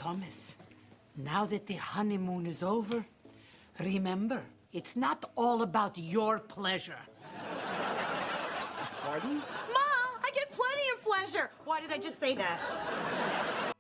Thomas, now that the honeymoon is over, remember, it's not all about your pleasure. Pardon? Ma, I get plenty of pleasure. Why did I just say that?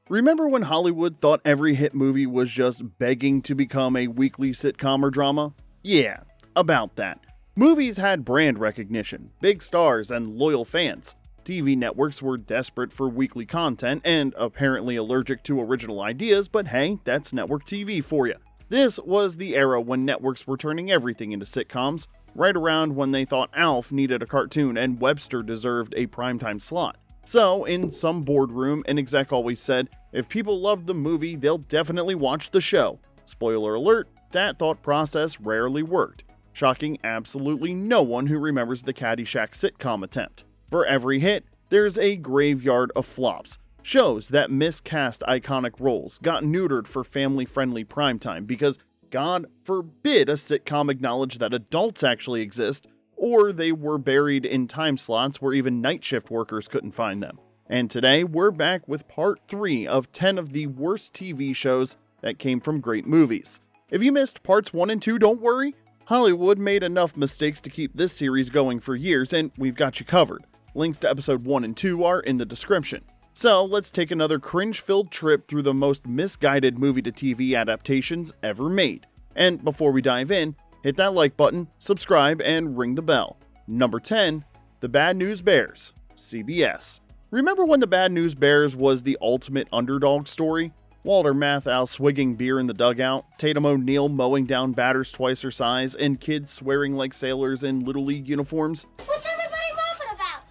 Remember when Hollywood thought every hit movie was just begging to become a weekly sitcom or drama? Yeah, about that. Movies had brand recognition, big stars, and loyal fans. TV networks were desperate for weekly content and apparently allergic to original ideas, but hey, that's network TV for you. This was the era when networks were turning everything into sitcoms, right around when they thought Alf needed a cartoon and Webster deserved a primetime slot. So, in some boardroom, an exec always said, if people loved the movie, they'll definitely watch the show. Spoiler alert, that thought process rarely worked, shocking absolutely no one who remembers the Caddyshack sitcom attempt. For every hit, there's a graveyard of flops. Shows that miscast iconic roles, got neutered for family-friendly primetime because, God forbid, a sitcom acknowledge that adults actually exist, or they were buried in time slots where even night shift workers couldn't find them. And today, we're back with part 3 of 10 of the worst TV shows that came from great movies. If you missed parts 1 and 2, don't worry. Hollywood made enough mistakes to keep this series going for years, and we've got you covered. Links to episode 1 and 2 are in the description. So let's take another cringe-filled trip through the most misguided movie-to-TV adaptations ever made. And before we dive in, hit that like button, subscribe, and ring the bell. Number 10, The Bad News Bears, CBS. Remember when The Bad News Bears was the ultimate underdog story? Walter Matthau swigging beer in the dugout, Tatum O'Neal mowing down batters twice her size, and kids swearing like sailors in Little League uniforms? What's everybody moping about?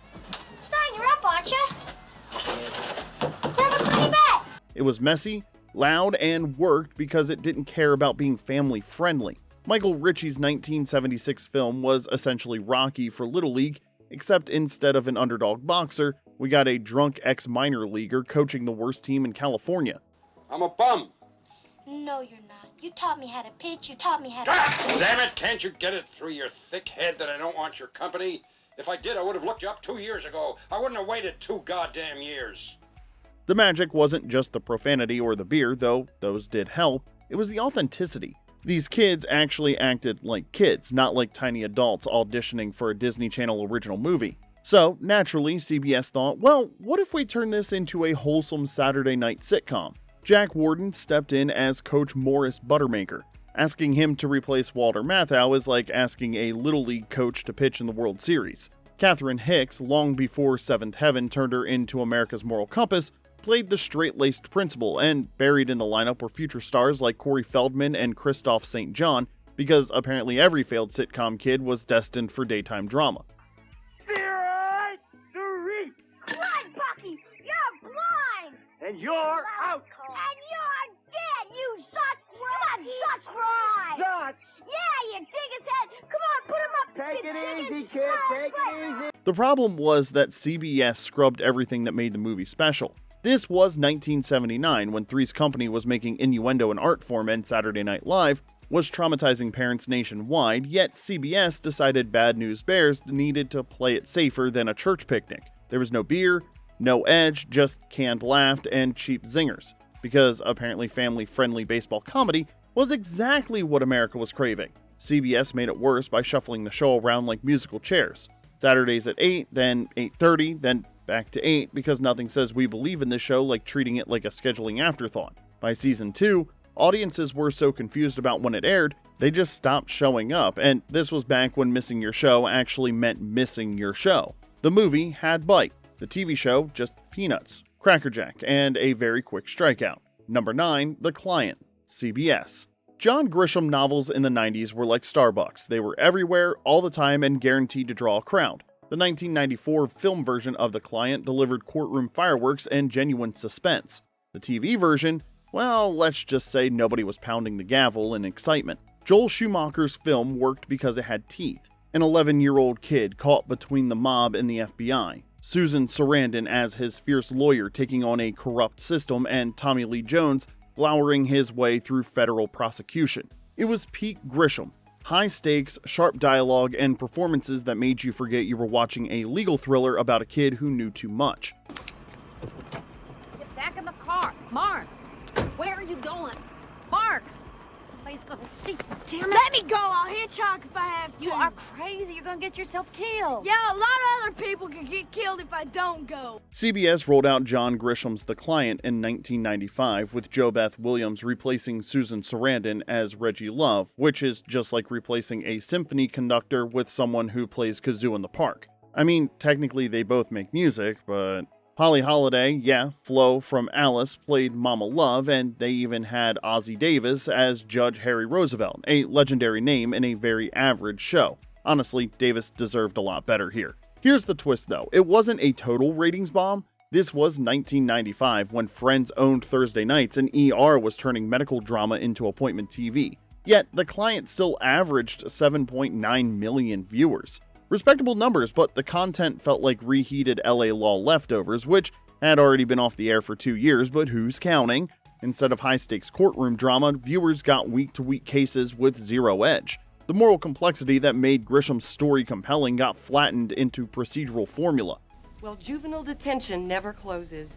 Stein, you're up, aren't you? Grab a funny bat. It was messy, loud, and worked because it didn't care about being family-friendly. Michael Ritchie's 1976 film was essentially Rocky for Little League, except instead of an underdog boxer, we got a drunk ex-minor leaguer coaching the worst team in California. I'm a bum. No, you're not. You taught me how to pitch. You taught me how to... God damn it! Can't you get it through your thick head that I don't want your company? If I did, I would have looked you up 2 years ago. I wouldn't have waited 2 goddamn years. The magic wasn't just the profanity or the beer, though those did help. It was the authenticity. These kids actually acted like kids, not like tiny adults auditioning for a Disney Channel original movie. So, naturally, CBS thought, well, what if we turn this into a wholesome Saturday night sitcom? Jack Warden stepped in as Coach Morris Buttermaker. Asking him to replace Walter Matthau is like asking a Little League coach to pitch in the World Series. Catherine Hicks, long before Seventh Heaven turned her into America's moral compass, played the straight-laced principal, and buried in the lineup were future stars like Corey Feldman and Christoph St. John, because apparently every failed sitcom kid was destined for daytime drama. Run, Bucky! You're blind! And you're out! And you're dead, you subscribe! Shut! Yeah, you dig his head! Come on, put him up! Take you it dig easy, his- kid, Right, take right. it easy! The problem was that CBS scrubbed everything that made the movie special. This was 1979, when Three's Company was making innuendo an art form and Saturday Night Live was traumatizing parents nationwide, yet CBS decided Bad News Bears needed to play it safer than a church picnic. There was no beer, no edge, just canned laugh and cheap zingers, because apparently family-friendly baseball comedy was exactly what America was craving. CBS made it worse by shuffling the show around like musical chairs. Saturdays at 8, then 8:30, then back to 8, because nothing says we believe in this show like treating it like a scheduling afterthought. By season 2, audiences were so confused about when it aired, they just stopped showing up, and this was back when missing your show actually meant missing your show. The movie had bite, the TV show just peanuts, crackerjack, and a very quick strikeout. Number 9, The Client, CBS. John Grisham novels in the 90s were like Starbucks. They were everywhere, all the time, and guaranteed to draw a crowd. The 1994 film version of The Client delivered courtroom fireworks and genuine suspense. The TV version, well, let's just say nobody was pounding the gavel in excitement. Joel Schumacher's film worked because it had teeth. An 11-year-old kid caught between the mob and the FBI. Susan Sarandon as his fierce lawyer taking on a corrupt system, and Tommy Lee Jones glowering his way through federal prosecution. It was peak Grisham. High stakes, sharp dialogue, and performances that made you forget you were watching a legal thriller about a kid who knew too much. Get back in the car. Marn, where you doing? Bark! Somebody's gonna see. Damn it! Let me go. I'll hitchhike if I have to. You are crazy. You're gonna get yourself killed. Yeah, a lot of other people can get killed if I don't go. CBS rolled out John Grisham's The Client in 1995, with JoBeth Williams replacing Susan Sarandon as Reggie Love, which is just like replacing a symphony conductor with someone who plays kazoo in the park. I mean, technically they both make music, but... Holly Holiday, yeah, Flo from Alice, played Mama Love, and they even had Ozzie Davis as Judge Harry Roosevelt, a legendary name in a very average show. Honestly, Davis deserved a lot better here. Here's the twist though, it wasn't a total ratings bomb. This was 1995 when Friends owned Thursday nights and ER was turning medical drama into appointment TV. Yet, The Client still averaged 7.9 million viewers. Respectable numbers, but the content felt like reheated LA Law leftovers, which had already been off the air for 2 years, but who's counting? Instead of high-stakes courtroom drama, viewers got week-to-week cases with zero edge. The moral complexity that made Grisham's story compelling got flattened into procedural formula. Well, juvenile detention never closes.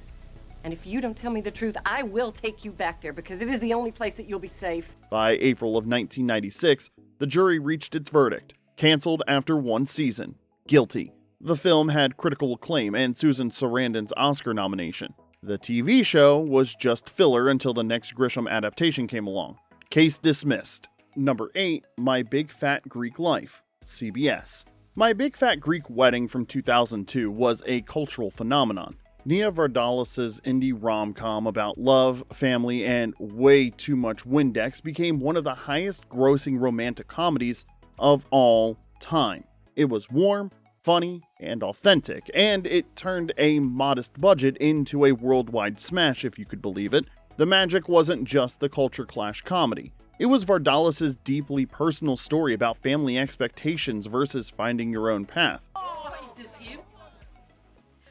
And if you don't tell me the truth, I will take you back there because it is the only place that you'll be safe. By April of 1996, the jury reached its verdict. Canceled after 1 season. Guilty. The film had critical acclaim and Susan Sarandon's Oscar nomination. The TV show was just filler until the next Grisham adaptation came along. Case dismissed. Number 8, My Big Fat Greek Life. CBS. My Big Fat Greek Wedding from 2002 was a cultural phenomenon. Nia Vardalos' indie rom-com about love, family, and way too much Windex became one of the highest-grossing romantic comedies of all time. It was warm, funny, and authentic, and it turned a modest budget into a worldwide smash, if you could believe it. The magic wasn't just the culture clash comedy. It was Vardalos' deeply personal story about family expectations versus finding your own path. Oh, is this you?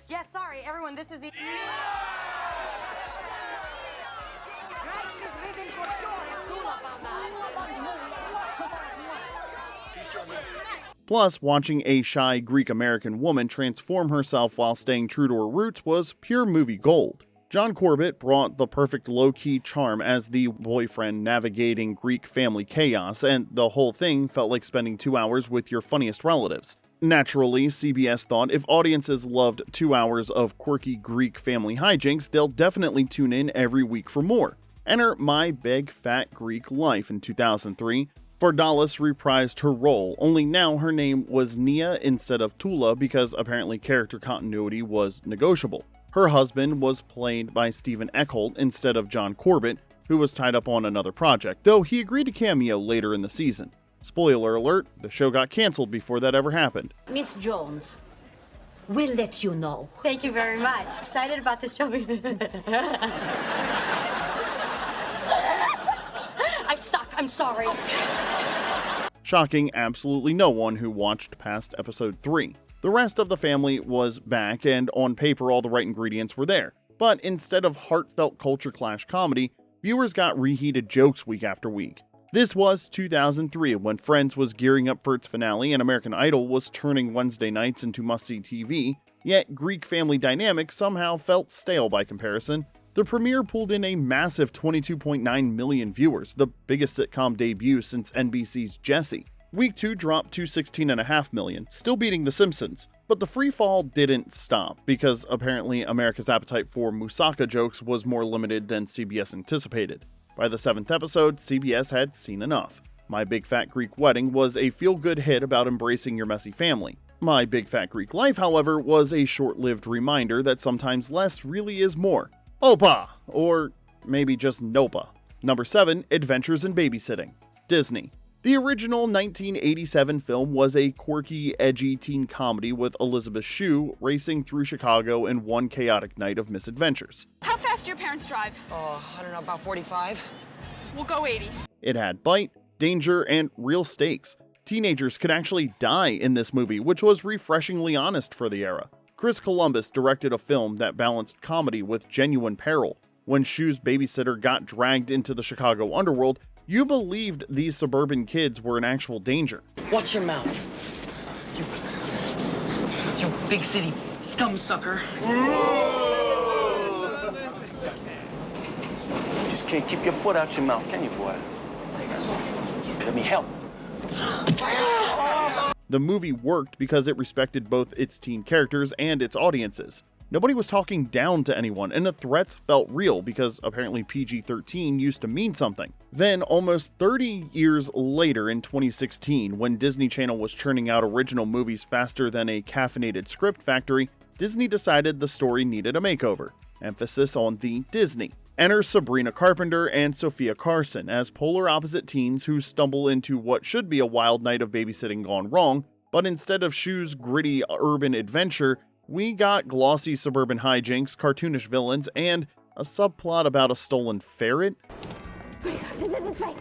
Yeah, sorry, everyone, this is... Christ is risen for sure. Plus, watching a shy Greek-American woman transform herself while staying true to her roots was pure movie gold. John Corbett brought the perfect low-key charm as the boyfriend navigating Greek family chaos, and the whole thing felt like spending 2 hours with your funniest relatives. Naturally, CBS thought if audiences loved 2 hours of quirky Greek family hijinks, they'll definitely tune in every week for more. Enter My Big Fat Greek Life in 2003. Vardalos reprised her role, only now her name was Nia instead of Tula because apparently character continuity was negotiable. Her husband was played by Stephen Eckholt instead of John Corbett, who was tied up on another project, though he agreed to cameo later in the season. Spoiler alert, the show got canceled before that ever happened. Miss Jones, we'll let you know. Thank you very much. Excited about this show. I'm stuck. I'm sorry. Shocking absolutely no one who watched past episode 3. The rest of the family was back, and on paper all the right ingredients were there. But instead of heartfelt culture clash comedy, viewers got reheated jokes week after week. This was 2003 when Friends was gearing up for its finale and American Idol was turning Wednesday nights into must-see TV, yet Greek family dynamics somehow felt stale by comparison. The premiere pulled in a massive 22.9 million viewers, the biggest sitcom debut since NBC's Jessie. Week 2 dropped to 16.5 million, still beating The Simpsons. But the free fall didn't stop, because apparently America's appetite for moussaka jokes was more limited than CBS anticipated. By the 7th episode, CBS had seen enough. My Big Fat Greek Wedding was a feel-good hit about embracing your messy family. My Big Fat Greek Life, however, was a short-lived reminder that sometimes less really is more. Opa! Or maybe just Nopa. Number 7, Adventures in Babysitting. Disney. The original 1987 film was a quirky, edgy teen comedy with Elisabeth Shue racing through Chicago in one chaotic night of misadventures. How fast do your parents drive? Oh, I don't know, about 45. We'll go 80. It had bite, danger, and real stakes. Teenagers could actually die in this movie, which was refreshingly honest for the era. Chris Columbus directed a film that balanced comedy with genuine peril. When Shue's babysitter got dragged into the Chicago underworld, you believed these suburban kids were in actual danger. Watch your mouth. You big city scum sucker. He's just can't keep your foot out your mouth, can you, boy? Let me help. The movie worked because it respected both its teen characters and its audiences. Nobody was talking down to anyone, and the threats felt real because apparently PG-13 used to mean something. Then, almost 30 years later in 2016, when Disney Channel was churning out original movies faster than a caffeinated script factory, Disney decided the story needed a makeover. Emphasis on the Disney. Enter Sabrina Carpenter and Sophia Carson as polar opposite teens who stumble into what should be a wild night of babysitting gone wrong, but instead of Shue's gritty urban adventure, we got glossy suburban hijinks, cartoonish villains, and a subplot about a stolen ferret. This way.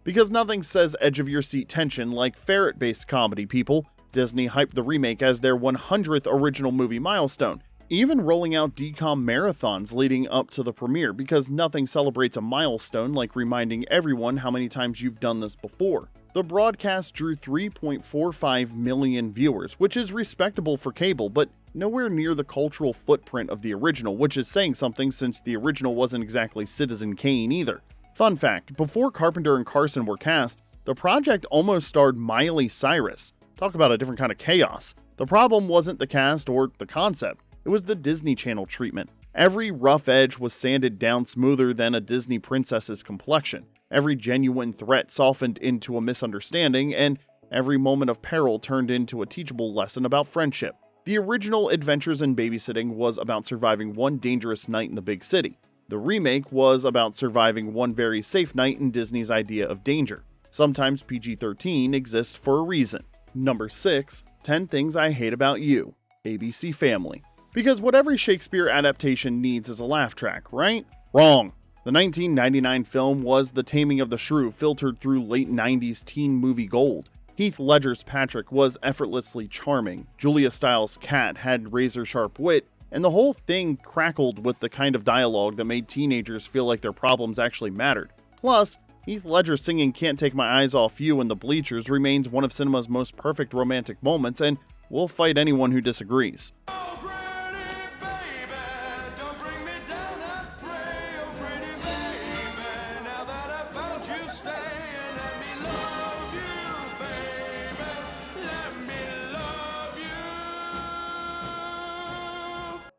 Because nothing says edge-of-your-seat tension like ferret-based comedy, people, Disney hyped the remake as their 100th original movie milestone, even rolling out DCOM marathons leading up to the premiere because nothing celebrates a milestone like reminding everyone how many times you've done this before. The broadcast drew 3.45 million viewers, which is respectable for cable, but nowhere near the cultural footprint of the original, which is saying something since the original wasn't exactly Citizen Kane either. Fun fact, before Carpenter and Carson were cast, the project almost starred Miley Cyrus. Talk about a different kind of chaos. The problem wasn't the cast or the concept. It was the Disney Channel treatment. Every rough edge was sanded down smoother than a Disney princess's complexion. Every genuine threat softened into a misunderstanding, and every moment of peril turned into a teachable lesson about friendship. The original Adventures in Babysitting was about surviving one dangerous night in the big city. The remake was about surviving one very safe night in Disney's idea of danger. Sometimes PG-13 exists for a reason. Number 6, 10 Things I Hate About You, ABC Family. Because what every Shakespeare adaptation needs is a laugh track, right? Wrong. The 1999 film was The Taming of the Shrew filtered through late 90s teen movie gold. Heath Ledger's Patrick was effortlessly charming, Julia Stiles' Cat had razor-sharp wit, and the whole thing crackled with the kind of dialogue that made teenagers feel like their problems actually mattered. Plus, Heath Ledger singing Can't Take My Eyes Off You in the bleachers remains one of cinema's most perfect romantic moments, and we'll fight anyone who disagrees.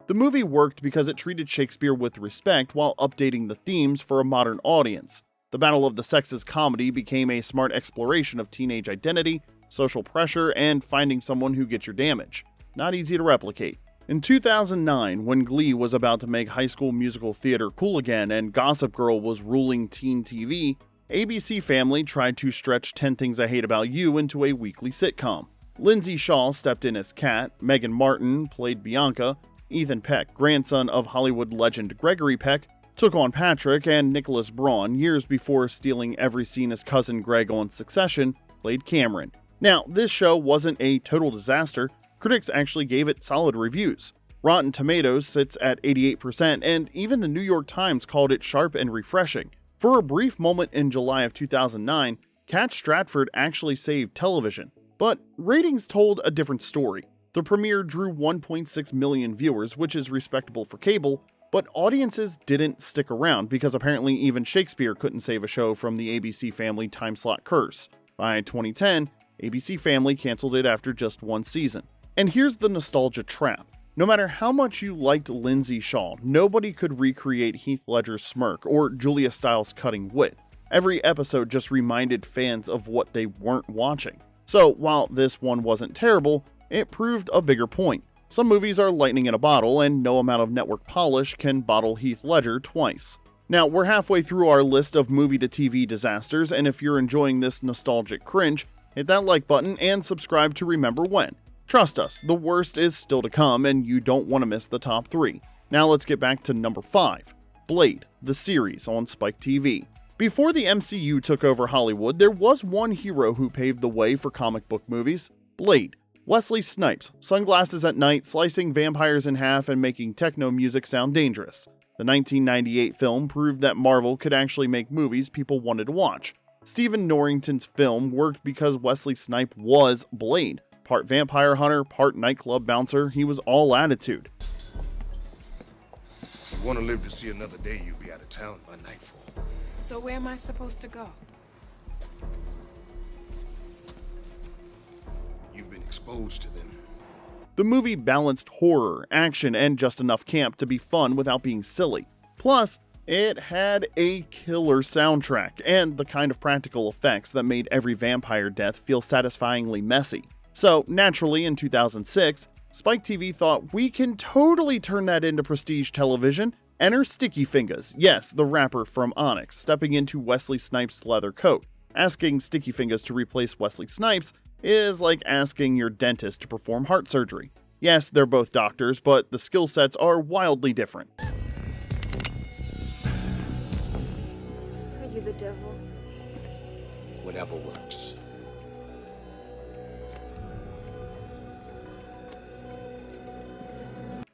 The movie worked because it treated Shakespeare with respect while updating the themes for a modern audience. The Battle of the Sexes comedy became a smart exploration of teenage identity, social pressure, and finding someone who gets your damage. Not easy to replicate. In 2009, when Glee was about to make High School Musical theater cool again and Gossip Girl was ruling teen TV, ABC Family tried to stretch 10 Things I Hate About You into a weekly sitcom. Lindsay Shaw stepped in as Kat, Megan Martin played Bianca, Ethan Peck, grandson of Hollywood legend Gregory Peck, took on Patrick, and Nicholas Braun, years before stealing every scene as cousin Greg on Succession, played Cameron. Now, this show wasn't a total disaster. Critics actually gave it solid reviews. Rotten Tomatoes sits at 88%, and even the New York Times called it sharp and refreshing. For a brief moment in July of 2009, Kat Stratford actually saved television. But ratings told a different story. The premiere drew 1.6 million viewers, which is respectable for cable, but audiences didn't stick around because apparently even Shakespeare couldn't save a show from the ABC Family time slot curse. By 2010, ABC Family canceled it after just one season. And here's the nostalgia trap. No matter how much you liked Lindsay Shaw, nobody could recreate Heath Ledger's smirk or Julia Stiles' cutting wit. Every episode just reminded fans of what they weren't watching. So while this one wasn't terrible, it proved a bigger point. Some movies are lightning in a bottle, and no amount of network polish can bottle Heath Ledger twice. Now, we're halfway through our list of movie-to-TV disasters, and if you're enjoying this nostalgic cringe, hit that like button and subscribe to Remember When. Trust us, the worst is still to come, and you don't want to miss the top 3. Now let's get back to number 5, Blade, the series on Spike TV. Before the MCU took over Hollywood, there was one hero who paved the way for comic book movies, Blade. Wesley Snipes, sunglasses at night, slicing vampires in half and making techno music sound dangerous. The 1998 film proved that Marvel could actually make movies people wanted to watch. Stephen Norrington's film worked because Wesley Snipes was Blade. Part vampire hunter, part nightclub bouncer, he was all attitude. If you want to live to see another day, you'll be out of town by nightfall. So where am I supposed to go? You've been exposed to them. The movie balanced horror, action, and just enough camp to be fun without being silly. Plus, it had a killer soundtrack and the kind of practical effects that made every vampire death feel satisfyingly messy. So, naturally, in 2006, Spike TV thought we can totally turn that into prestige television. Enter Sticky Fingaz, yes, the rapper from Onyx, stepping into Wesley Snipes' leather coat. Asking Sticky Fingaz to replace Wesley Snipes is like asking your dentist to perform heart surgery. Yes, they're both doctors, but the skill sets are wildly different. Are you the devil? Whatever works.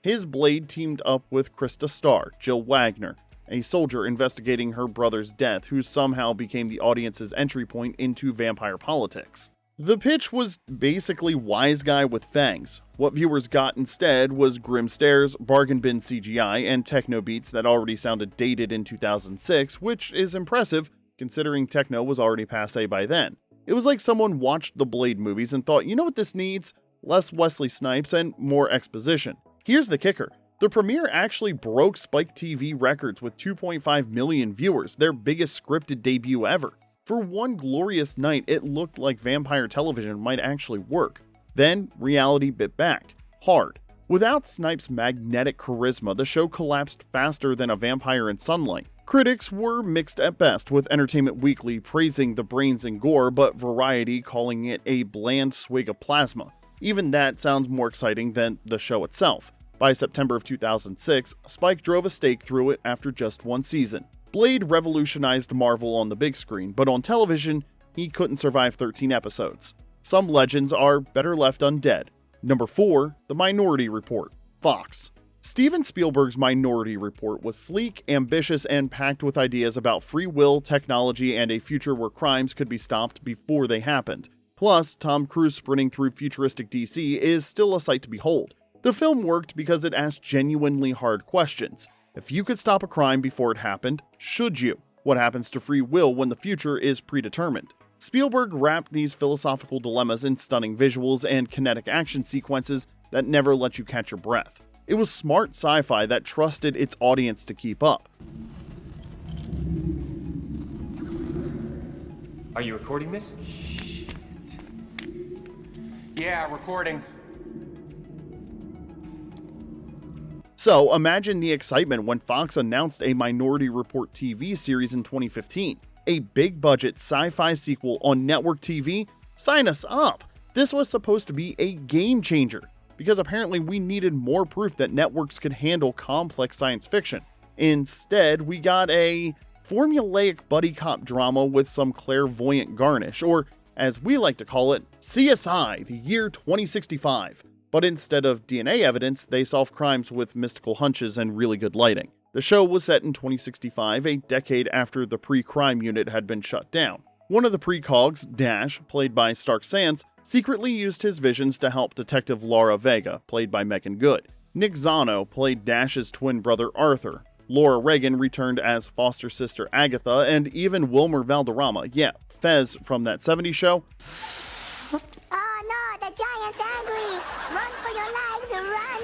His blade teamed up with Krista Starr, Jill Wagner, a soldier investigating her brother's death who somehow became the audience's entry point into vampire politics. The pitch was basically Wise Guy with fangs. What viewers got instead was grim stares, bargain bin CGI, and techno beats that already sounded dated in 2006, which is impressive considering techno was already passé by then. It was like someone watched the Blade movies and thought, you know what this needs? Less Wesley Snipes and more exposition. Here's the kicker. The premiere actually broke Spike TV records with 2.5 million viewers, their biggest scripted debut ever. For one glorious night, it looked like vampire television might actually work. Then, reality bit back. Hard. Without Snipes' magnetic charisma, the show collapsed faster than a vampire in sunlight. Critics were mixed at best, with Entertainment Weekly praising the brains and gore, but Variety calling it a bland swig of plasma. Even that sounds more exciting than the show itself. By September of 2006, Spike drove a stake through it after just one season. Blade revolutionized Marvel on the big screen, but on television, he couldn't survive 13 episodes. Some legends are better left undead. Number 4, The Minority Report, Fox. Steven Spielberg's Minority Report was sleek, ambitious, and packed with ideas about free will, technology, and a future where crimes could be stopped before they happened. Plus, Tom Cruise sprinting through futuristic DC is still a sight to behold. The film worked because it asked genuinely hard questions. If you could stop a crime before it happened, should you? What happens to free will when the future is predetermined? Spielberg wrapped these philosophical dilemmas in stunning visuals and kinetic action sequences that never let you catch your breath. It was smart sci-fi that trusted its audience to keep up. Are you recording this? Shit. Yeah, recording. So imagine the excitement when Fox announced a Minority Report TV series in 2015. A big-budget sci-fi sequel on network TV? Sign us up! This was supposed to be a game changer, because apparently we needed more proof that networks could handle complex science fiction. Instead, we got a formulaic buddy cop drama with some clairvoyant garnish, or as we like to call it, CSI, the year 2065. But instead of DNA evidence, they solve crimes with mystical hunches and really good lighting. The show was set in 2065, a decade after the pre-crime unit had been shut down. One of the precogs, Dash, played by Stark Sands, secretly used his visions to help Detective Laura Vega, played by Megan Good. Nick Zano played Dash's twin brother Arthur. Laura Reagan returned as foster sister Agatha, and even Wilmer Valderrama, yeah, Fez from that 70s show, Oh no, the giant's angry! Run for your lives! Run!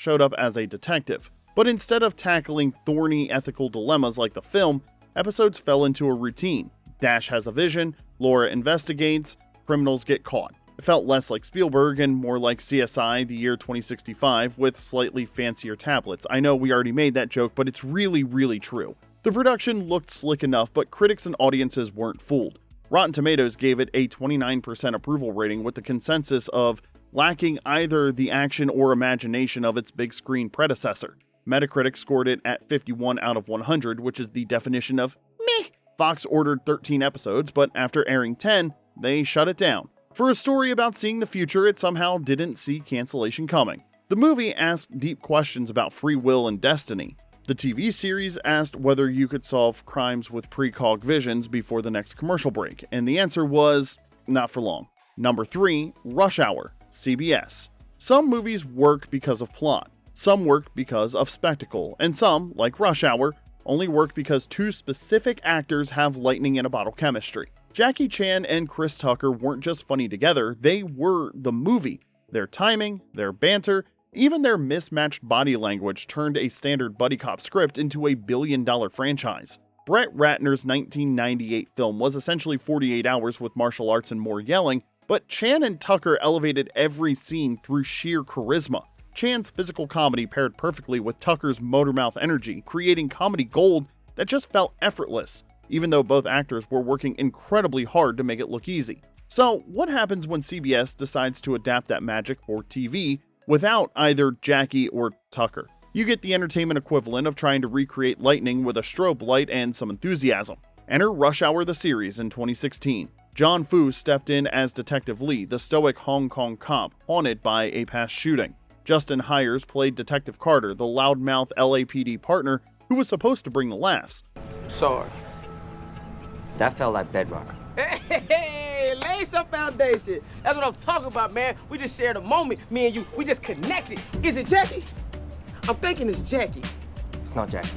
showed up as a detective. But instead of tackling thorny ethical dilemmas like the film, episodes fell into a routine. Dash has a vision, Laura investigates, criminals get caught. It felt less like Spielberg and more like CSI, the year 2065, with slightly fancier tablets. I know we already made that joke, but it's really, really true. The production looked slick enough, but critics and audiences weren't fooled. Rotten Tomatoes gave it a 29% approval rating, with the consensus of lacking either the action or imagination of its big screen predecessor. Metacritic scored it at 51 out of 100, which is the definition of meh. Fox ordered 13 episodes, but after airing 10, they shut it down. For a story about seeing the future, it somehow didn't see cancellation coming. The movie asked deep questions about free will and destiny. The TV series asked whether you could solve crimes with precog visions before the next commercial break, and the answer was not for long. Number 3, Rush Hour, CBS. Some movies work because of plot, some work because of spectacle, and some, like Rush Hour, only work because two specific actors have lightning in a bottle chemistry. Jackie Chan and Chris Tucker weren't just funny together, they were the movie. Their timing, their banter, even their mismatched body language turned a standard buddy cop script into a billion-dollar franchise. Brett Ratner's 1998 film was essentially 48 hours with martial arts and more yelling, but Chan and Tucker elevated every scene through sheer charisma. Chan's physical comedy paired perfectly with Tucker's motor-mouth energy, creating comedy gold that just felt effortless, even though both actors were working incredibly hard to make it look easy. So, what happens when CBS decides to adapt that magic for TV without either Jackie or Tucker? You get the entertainment equivalent of trying to recreate lightning with a strobe light and some enthusiasm. Enter Rush Hour the series in 2016. John Fu stepped in as Detective Lee, the stoic Hong Kong cop haunted by a past shooting. Justin Hires played Detective Carter, the loudmouth LAPD partner who was supposed to bring the laughs. Sorry. That felt like bedrock. Hey, lay some foundation. That's what I'm talking about, man. We just shared a moment, me and you. We just connected. Is it Jackie? I'm thinking it's Jackie. It's not Jackie.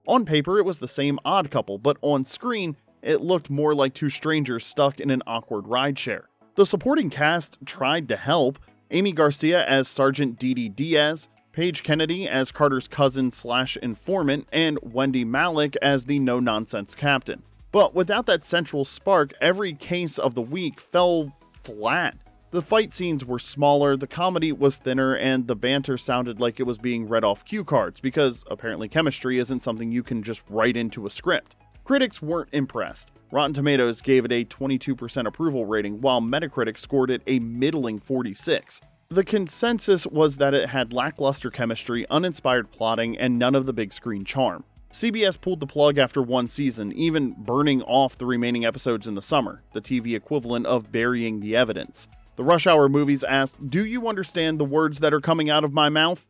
On paper, it was the same odd couple, but on screen, it looked more like two strangers stuck in an awkward rideshare. The supporting cast tried to help. Amy Garcia as Sergeant Dee Diaz, Paige Kennedy as Carter's cousin/informant, and Wendy Malick as the no-nonsense captain. But without that central spark, every case of the week fell flat. The fight scenes were smaller, the comedy was thinner, and the banter sounded like it was being read off cue cards, because apparently chemistry isn't something you can just write into a script. Critics weren't impressed. Rotten Tomatoes gave it a 22% approval rating, while Metacritic scored it a middling 46. The consensus was that it had lackluster chemistry, uninspired plotting, and none of the big screen charm. CBS pulled the plug after one season, even burning off the remaining episodes in the summer, the TV equivalent of burying the evidence. The Rush Hour movies asked, "Do you understand the words that are coming out of my mouth?"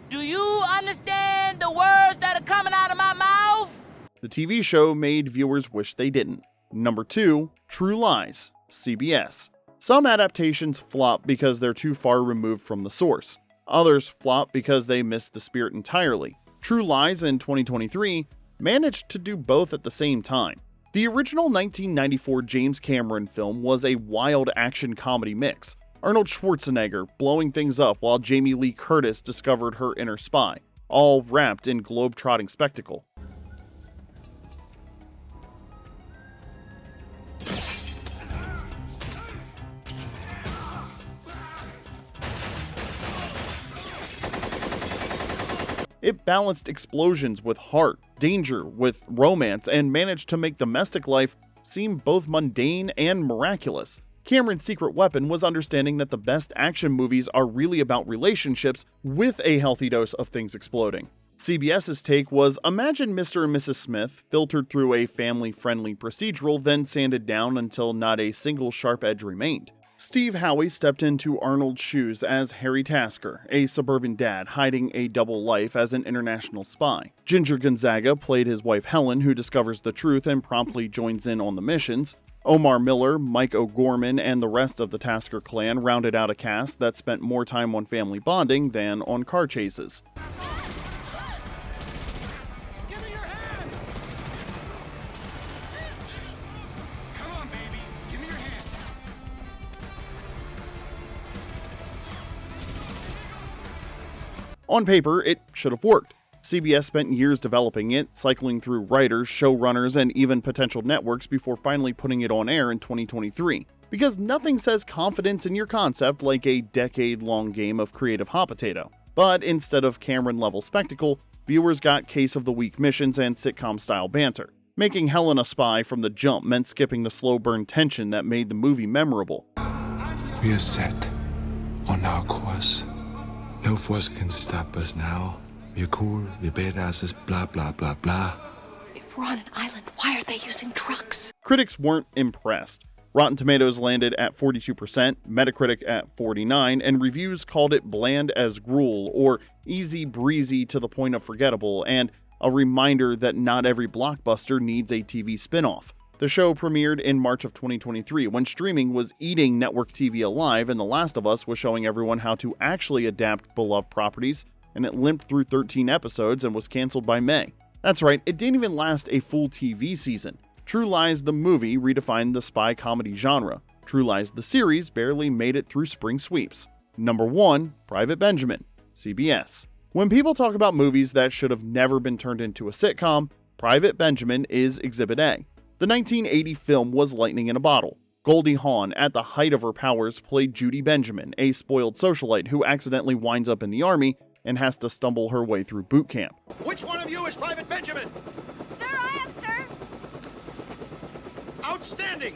Do you understand the words that are coming out of my mouth? The TV show made viewers wish they didn't. Number 2, True Lies, CBS. Some adaptations flop because they're too far removed from the source. Others flop because they missed the spirit entirely. True Lies in 2023 managed to do both at the same time. The original 1994 James Cameron film was a wild action comedy mix. Arnold Schwarzenegger blowing things up while Jamie Lee Curtis discovered her inner spy, all wrapped in globe-trotting spectacle. It balanced explosions with heart, danger with romance, and managed to make domestic life seem both mundane and miraculous. Cameron's secret weapon was understanding that the best action movies are really about relationships with a healthy dose of things exploding. CBS's take was, imagine Mr. and Mrs. Smith filtered through a family-friendly procedural, then sanded down until not a single sharp edge remained. Steve Howey stepped into Arnold's shoes as Harry Tasker, a suburban dad hiding a double life as an international spy. Ginger Gonzaga played his wife Helen, who discovers the truth and promptly joins in on the missions. Omar Miller, Mike O'Gorman, and the rest of the Tasker clan rounded out a cast that spent more time on family bonding than on car chases. On paper, it should have worked. CBS spent years developing it, cycling through writers, showrunners, and even potential networks before finally putting it on air in 2023. Because nothing says confidence in your concept like a decade-long game of creative hot potato. But instead of Cameron-level spectacle, viewers got case of the week missions and sitcom-style banter. Making Helen a spy from the jump meant skipping the slow-burn tension that made the movie memorable. We are set on our course. No force can stop us now. We're cool, we're badasses, blah blah blah blah. If we're on an island, why are they using trucks? Critics weren't impressed. Rotten Tomatoes landed at 42%, Metacritic at 49%, and reviews called it bland as gruel, or easy breezy to the point of forgettable, and a reminder that not every blockbuster needs a TV spin-off. The show premiered in March of 2023 when streaming was eating network TV alive and The Last of Us was showing everyone how to actually adapt beloved properties, and it limped through 13 episodes and was canceled by May. That's right, it didn't even last a full TV season. True Lies the movie redefined the spy comedy genre. True Lies the series barely made it through spring sweeps. Number 1, Private Benjamin, CBS. When people talk about movies that should have never been turned into a sitcom, Private Benjamin is Exhibit A. The 1980 film was lightning in a bottle. Goldie Hawn, at the height of her powers, played Judy Benjamin, a spoiled socialite who accidentally winds up in the army and has to stumble her way through boot camp. Which one of you is Private Benjamin? Sir, I am, sir. Outstanding!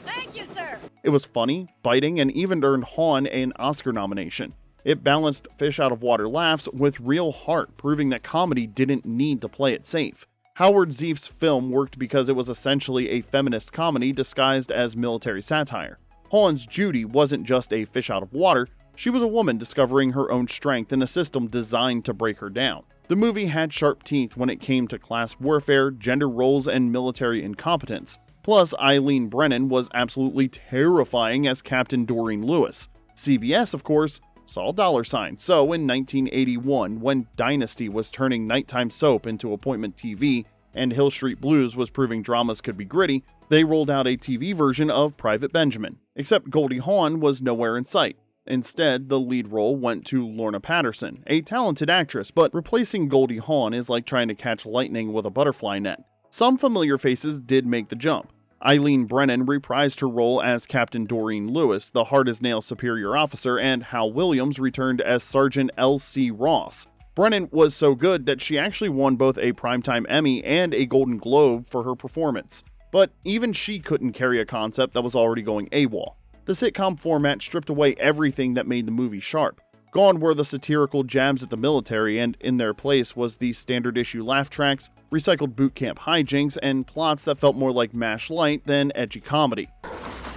Thank you, sir. It was funny, biting, and even earned Hawn an Oscar nomination. It balanced fish-out-of-water laughs with real heart, proving that comedy didn't need to play it safe. Howard Zief's film worked because it was essentially a feminist comedy disguised as military satire. Hawn's Judy wasn't just a fish out of water, she was a woman discovering her own strength in a system designed to break her down. The movie had sharp teeth when it came to class warfare, gender roles, and military incompetence. Plus, Eileen Brennan was absolutely terrifying as Captain Doreen Lewis. CBS, of course, saw $, so in 1981, when Dynasty was turning nighttime soap into appointment TV and Hill Street Blues was proving dramas could be gritty, they rolled out a TV version of Private Benjamin, except Goldie Hawn was nowhere in sight. Instead, the lead role went to Lorna Patterson, a talented actress, but replacing Goldie Hawn is like trying to catch lightning with a butterfly net. Some familiar faces did make the jump. Eileen Brennan reprised her role as Captain Doreen Lewis, the hard-as-nail superior officer, and Hal Williams returned as Sergeant L.C. Ross. Brennan was so good that she actually won both a Primetime Emmy and a Golden Globe for her performance. But even she couldn't carry a concept that was already going AWOL. The sitcom format stripped away everything that made the movie sharp. Gone were the satirical jabs at the military, and in their place was the standard issue laugh tracks, recycled boot camp hijinks, and plots that felt more like MASH light than edgy comedy.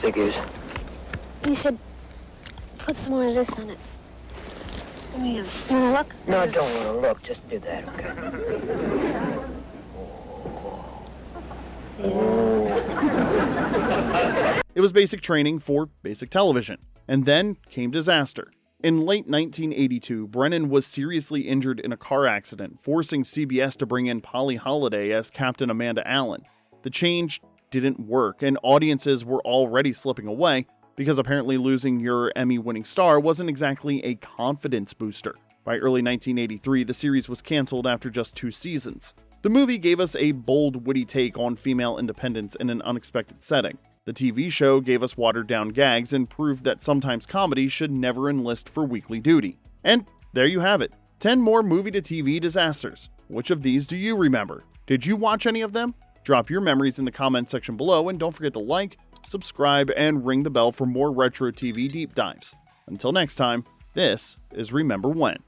Figures. You should put some more of this on it. You wanna look? No, I don't want to look. Just do that, okay? It was basic training for basic television. And then came disaster. In late 1982, Brennan was seriously injured in a car accident, forcing CBS to bring in Polly Holliday as Captain Amanda Allen. The change didn't work, and audiences were already slipping away because apparently losing your Emmy-winning star wasn't exactly a confidence booster. By early 1983, the series was canceled after just 2 seasons. The movie gave us a bold, witty take on female independence in an unexpected setting. The TV show gave us watered-down gags and proved that sometimes comedy should never enlist for weekly duty. And there you have it, 10 more movie-to-TV disasters. Which of these do you remember? Did you watch any of them? Drop your memories in the comment section below, and don't forget to like, subscribe, and ring the bell for more retro TV deep dives. Until next time, this is Remember When.